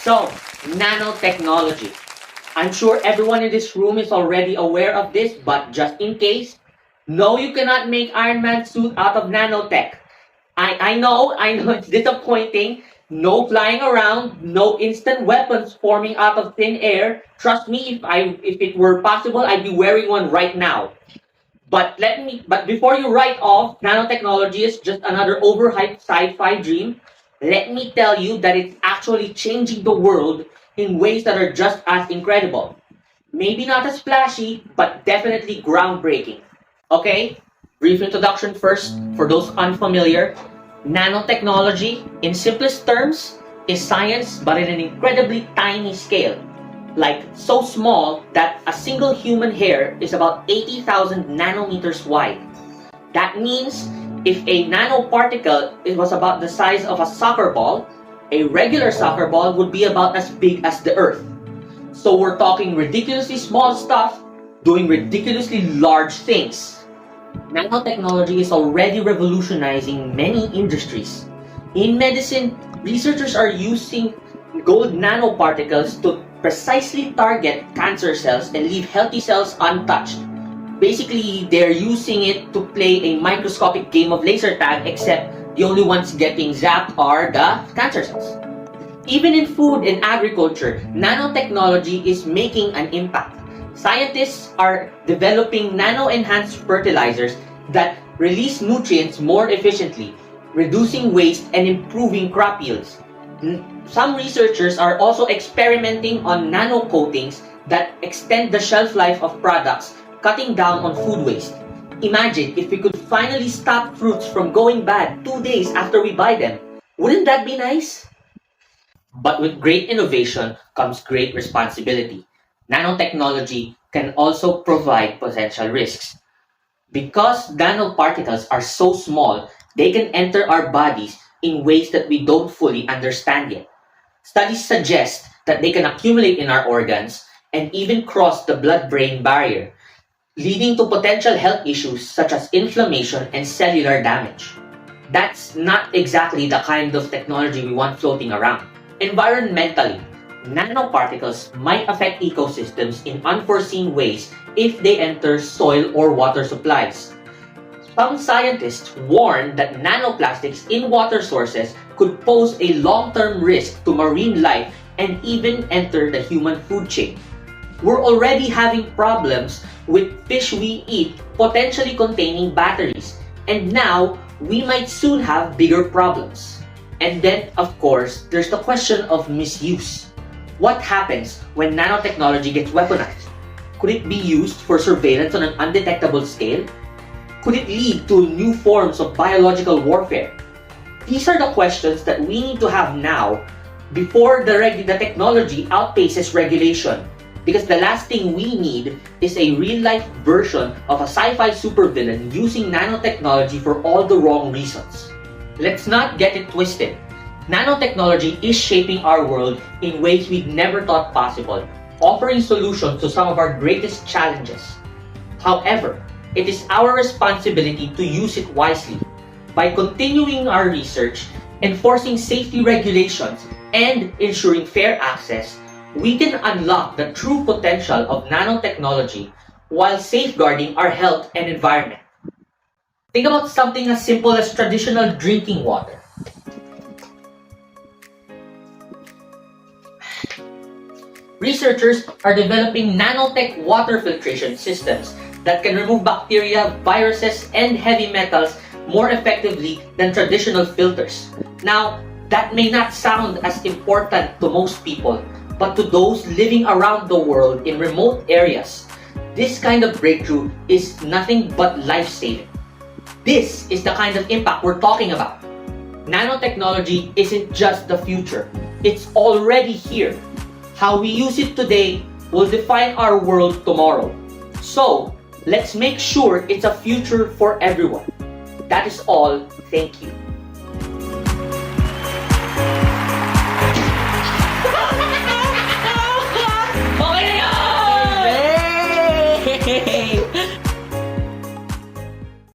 So, nanotechnology. I'm sure everyone in this room is already aware of this, but just in case, no, you cannot make Iron Man suit out of nanotech. I know it's disappointing. No flying around, no instant weapons forming out of thin air. Trust me, if it were possible, I'd be wearing one right now. But before you write off nanotechnology is just another overhyped sci-fi dream, let me tell you that it's actually changing the world in ways that are just as incredible. Maybe not as flashy, but definitely groundbreaking. Okay, brief introduction first for those unfamiliar. Nanotechnology, in simplest terms, is science but in an incredibly tiny scale. Like so small that a single human hair is about 80,000 nanometers wide. That means if a nanoparticle it was about the size of a soccer ball, a regular soccer ball would be about as big as the Earth. So we're talking ridiculously small stuff doing ridiculously large things. Nanotechnology is already revolutionizing many industries. In medicine, researchers are using gold nanoparticles to precisely target cancer cells and leave healthy cells untouched. Basically, they're using it to play a microscopic game of laser tag, except the only ones getting zapped are the cancer cells. Even in food and agriculture, nanotechnology is making an impact. Scientists are developing nano-enhanced fertilizers that release nutrients more efficiently, reducing waste and improving crop yields. Some researchers are also experimenting on nano coatings that extend the shelf life of products, cutting down on food waste. Imagine if we could finally stop fruits from going bad 2 days after we buy them. Wouldn't that be nice? But with great innovation comes great responsibility. Nanotechnology can also provide potential risks. Because nanoparticles are so small, they can enter our bodies in ways that we don't fully understand yet. Studies suggest that they can accumulate in our organs and even cross the blood-brain barrier, leading to potential health issues such as inflammation and cellular damage. That's not exactly the kind of technology we want floating around. Environmentally, nanoparticles might affect ecosystems in unforeseen ways if they enter soil or water supplies. Some scientists warn that nanoplastics in water sources could pose a long-term risk to marine life and even enter the human food chain. We're already having problems with fish we eat potentially containing batteries, and now we might soon have bigger problems. And then, of course, there's the question of misuse. What happens when nanotechnology gets weaponized? Could it be used for surveillance on an undetectable scale? Could it lead to new forms of biological warfare? These are the questions that we need to have now before the technology outpaces regulation. Because the last thing we need is a real-life version of a sci-fi supervillain using nanotechnology for all the wrong reasons. Let's not get it twisted. Nanotechnology is shaping our world in ways we'd never thought possible, offering solutions to some of our greatest challenges. However, it is our responsibility to use it wisely. By continuing our research, enforcing safety regulations, and ensuring fair access, we can unlock the true potential of nanotechnology while safeguarding our health and environment. Think about something as simple as traditional drinking water. Researchers are developing nanotech water filtration systems that can remove bacteria, viruses, and heavy metals more effectively than traditional filters. Now, that may not sound as important to most people, but to those living around the world in remote areas, this kind of breakthrough is nothing but life-saving. This is the kind of impact we're talking about. Nanotechnology isn't just the future, it's already here. How we use it today will define our world tomorrow. So, let's make sure it's a future for everyone. That is all. Thank you.